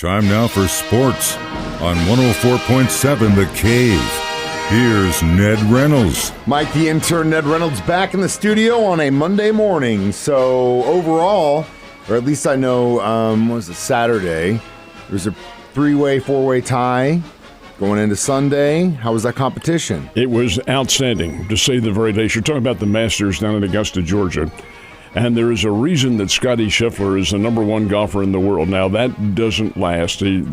Time now for sports on 104.7 The Cave. Here's Ned Reynolds. Mike, the intern, Ned Reynolds, back in the studio on a Monday morning. So overall, or at least I know, was it Saturday? There's a four-way tie going into Sunday. How was that competition? It was outstanding, to say the very least. You're talking about the Masters down in Augusta, Georgia. And there is a reason that Scottie Scheffler is the number one golfer in the world. Now, that doesn't last. A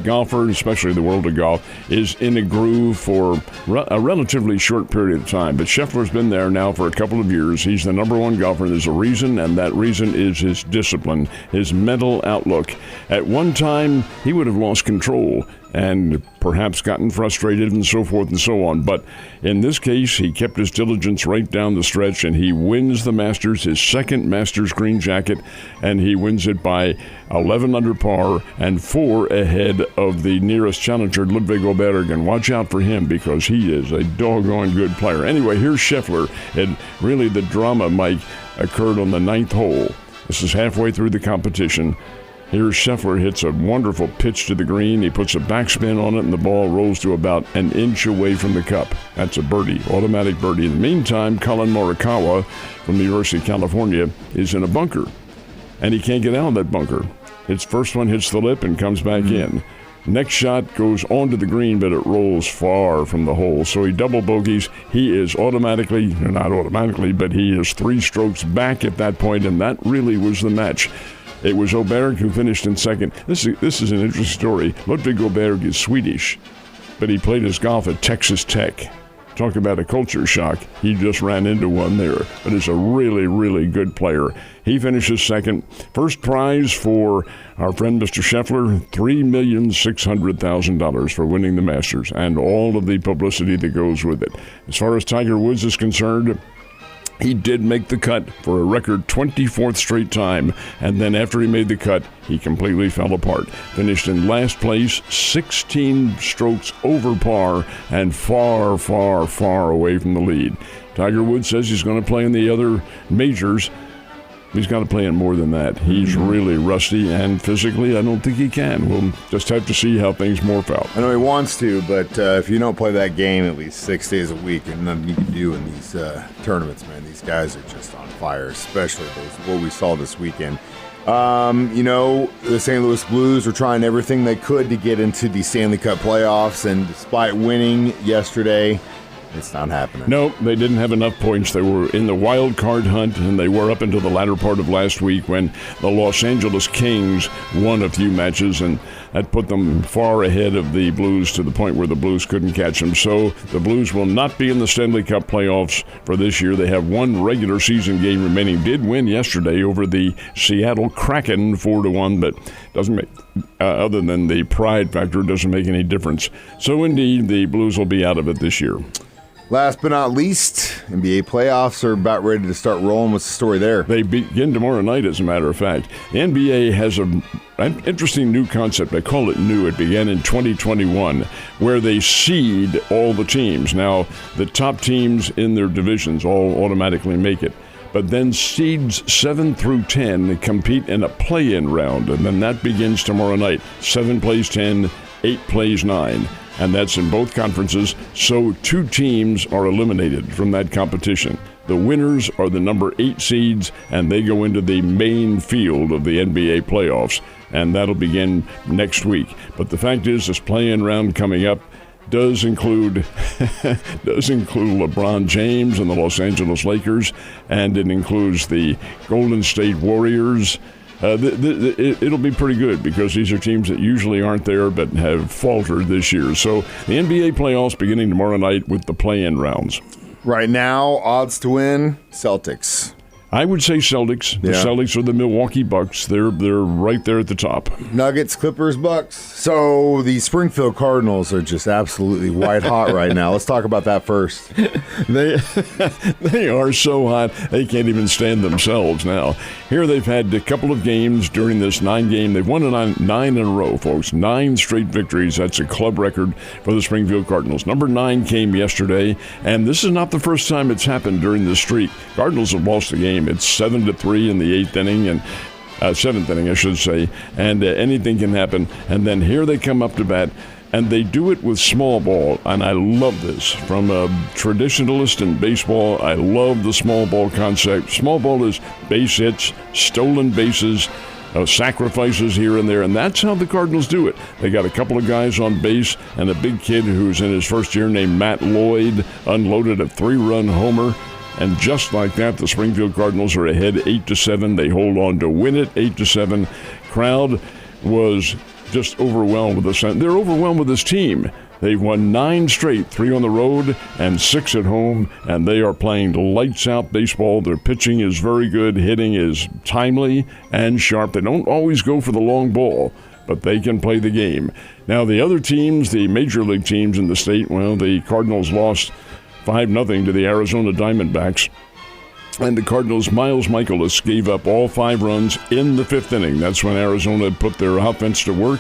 golfer, especially the world of golf, is in a groove for a relatively short period of time. But Scheffler's been there now for a couple of years. He's the number one golfer. There's a reason, and that reason is his discipline, his mental outlook. At one time, he would have lost control and perhaps gotten frustrated and so forth and so on. But in this case, he kept his diligence right down the stretch, and he wins the Masters, his second Masters green jacket, and he wins it by 11 under par and 4 ahead of the nearest challenger, Ludwig Åberg. And watch out for him because he is a doggone good player. Anyway, here's Scheffler, and really the drama, Mike, occurred on the 9th hole. This is halfway through the competition. Here's Scheffler, hits a wonderful pitch to the green. He puts a backspin on it, and the ball rolls to about an inch away from the cup. That's a birdie, automatic birdie. In the meantime, Colin Morikawa from the University of California is in a bunker, and he can't get out of that bunker. His first one hits the lip and comes back in. Next shot goes onto the green, but it rolls far from the hole. So he double bogeys. He is not automatically, but he is 3 strokes back at that point, and that really was the match. It was Åberg who finished in second. This is an interesting story. Ludwig Åberg is Swedish, but he played his golf at Texas Tech. Talk about a culture shock. He just ran into one there, but is a really, really good player. He finishes second. First prize for our friend Mr. Scheffler, $3,600,000 for winning the Masters and all of the publicity that goes with it. As far as Tiger Woods is concerned, he did make the cut for a record 24th straight time, and then after he made the cut, he completely fell apart. Finished in last place, 16 strokes over par, and far, far, far away from the lead. Tiger Woods says he's going to play in the other majors. He's got to play in more than that. He's really rusty, and physically, I don't think he can. We'll just have to see how things morph out. I know he wants to, but if you don't play that game at least 6 days a week, and nothing you can do in these tournaments, man. These guys are just on fire, especially what we saw this weekend. The St. Louis Blues were trying everything they could to get into the Stanley Cup playoffs, and despite winning yesterday, it's not happening. No, they didn't have enough points. They were in the wild card hunt, and they were up until the latter part of last week when the Los Angeles Kings won a few matches, and that put them far ahead of the Blues to the point where the Blues couldn't catch them. So the Blues will not be in the Stanley Cup playoffs for this year. They have one regular season game remaining. Did win yesterday over the Seattle Kraken 4-1, but doesn't make, other than the pride factor, doesn't make any difference. So indeed, the Blues will be out of it this year. Last but not least, NBA playoffs are about ready to start rolling. What's the story there? They begin tomorrow night, as a matter of fact. The NBA has an interesting new concept. I call it new. It began in 2021, where they seed all the teams. Now, the top teams in their divisions all automatically make it. But then seeds 7 through 10 compete in a play-in round, and then that begins tomorrow night. 7 plays 10, 8 plays 9. And that's in both conferences, so 2 teams are eliminated from that competition. The winners are the number 8 seeds, and they go into the main field of the NBA playoffs, and that'll begin next week. But the fact is, this play-in round coming up does include LeBron James and the Los Angeles Lakers, and it includes the Golden State Warriors. It'll be pretty good because these are teams that usually aren't there but have faltered this year. So the NBA playoffs beginning tomorrow night with the play-in rounds. Right now, odds to win, Celtics. I would say Celtics. The Celtics are the Milwaukee Bucks. They're right there at the top. Nuggets, Clippers, Bucks. So the Springfield Cardinals are just absolutely white hot right now. Let's talk about that first. They are so hot, they can't even stand themselves now. Here they've had a couple of games during this 9-game. They've won 9 in a row, folks. 9 straight victories. That's a club record for the Springfield Cardinals. Number 9 came yesterday, and this is not the first time it's happened during this streak. Cardinals have lost a game. It's 7-3 in the 8th inning, and seventh inning, I should say, and anything can happen. And then here they come up to bat. And they do it with small ball, and I love this. From a traditionalist in baseball, I love the small ball concept. Small ball is base hits, stolen bases, sacrifices here and there, and that's how the Cardinals do it. They got a couple of guys on base, and a big kid who's in his first year named Matt Lloyd unloaded a 3-run homer. And just like that, the Springfield Cardinals are ahead 8-7. They hold on to win it 8-7. Crowd was just overwhelmed with this. They're overwhelmed with this team. They've won 9 straight, 3 on the road and 6 at home, and they are playing lights-out baseball. Their pitching is very good. Hitting is timely and sharp. They don't always go for the long ball, but they can play the game. Now, the other teams, the major league teams in the state, well, the Cardinals lost 5-0 to the Arizona Diamondbacks. And the Cardinals' Miles Michaelis gave up all 5 runs in the 5th inning. That's when Arizona put their offense to work.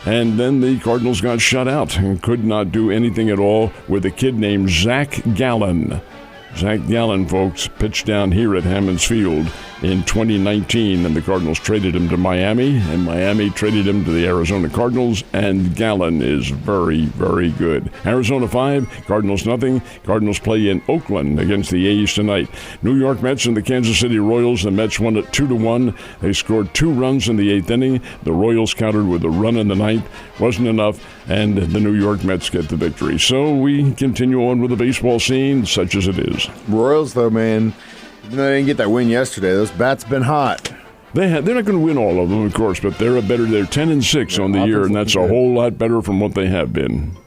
And then the Cardinals got shut out and could not do anything at all with a kid named Zach Gallen. Zach Gallen, folks, pitched down here at Hammons Field in 2019, and the Cardinals traded him to Miami, and Miami traded him to the Arizona Cardinals, and Gallen is very, very good. Arizona 5, Cardinals 0. Cardinals play in Oakland against the A's tonight. New York Mets and the Kansas City Royals. The Mets won it 2-1. They scored 2 runs in the 8th inning. The Royals countered with a run in the 9th. Wasn't enough, and the New York Mets get the victory. So we continue on with the baseball scene, such as it is. Royals, though, man, even though they didn't get that win yesterday, those bats been hot. They're not going to win all of them, of course, but they're 10-6 on the year, and that's a whole lot better from what they have been.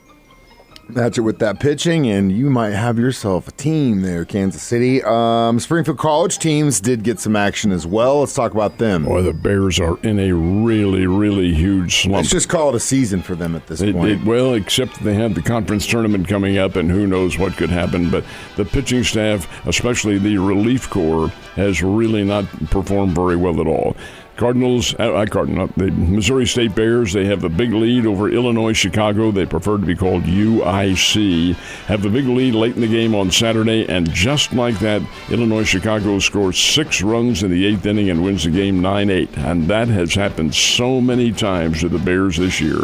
Match it with that pitching, and you might have yourself a team there, Kansas City. Springfield College teams did get some action as well. Let's talk about them. Boy, the Bears are in a really, really huge slump. Let's just call it a season for them at this point. Well, except they have the conference tournament coming up, and who knows what could happen. But the pitching staff, especially the relief corps, has really not performed very well at all. The Missouri State Bears, they have a big lead over Illinois Chicago. They prefer to be called UIC. Have a big lead late in the game on Saturday, and just like that, Illinois Chicago scores 6 runs in the 8th inning and wins the game 9-8. And that has happened so many times to the Bears this year.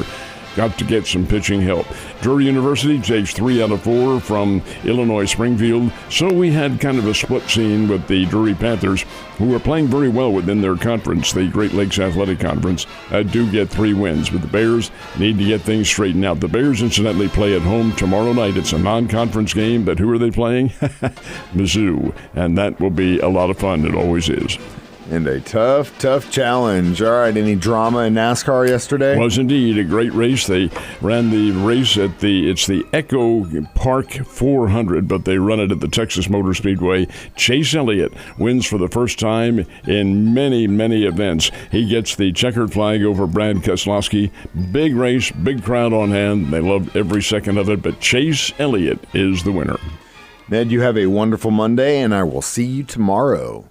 Got to get some pitching help. Drury University takes 3 out of 4 from Illinois Springfield. So we had kind of a split scene with the Drury Panthers, who are playing very well within their conference, the Great Lakes Athletic Conference, do get 3 wins. But the Bears need to get things straightened out. The Bears, incidentally, play at home tomorrow night. It's a non-conference game, but who are they playing? Mizzou. And that will be a lot of fun. It always is. And a tough challenge. All right, any drama in NASCAR yesterday? Was indeed a great race. They ran the race at it's the Echo Park 400, but they run it at the Texas Motor Speedway. Chase Elliott wins for the first time in many, many events. He gets the checkered flag over Brad Keselowski. Big race, big crowd on hand. They loved every second of it, but Chase Elliott is the winner. Ned, you have a wonderful Monday, and I will see you tomorrow.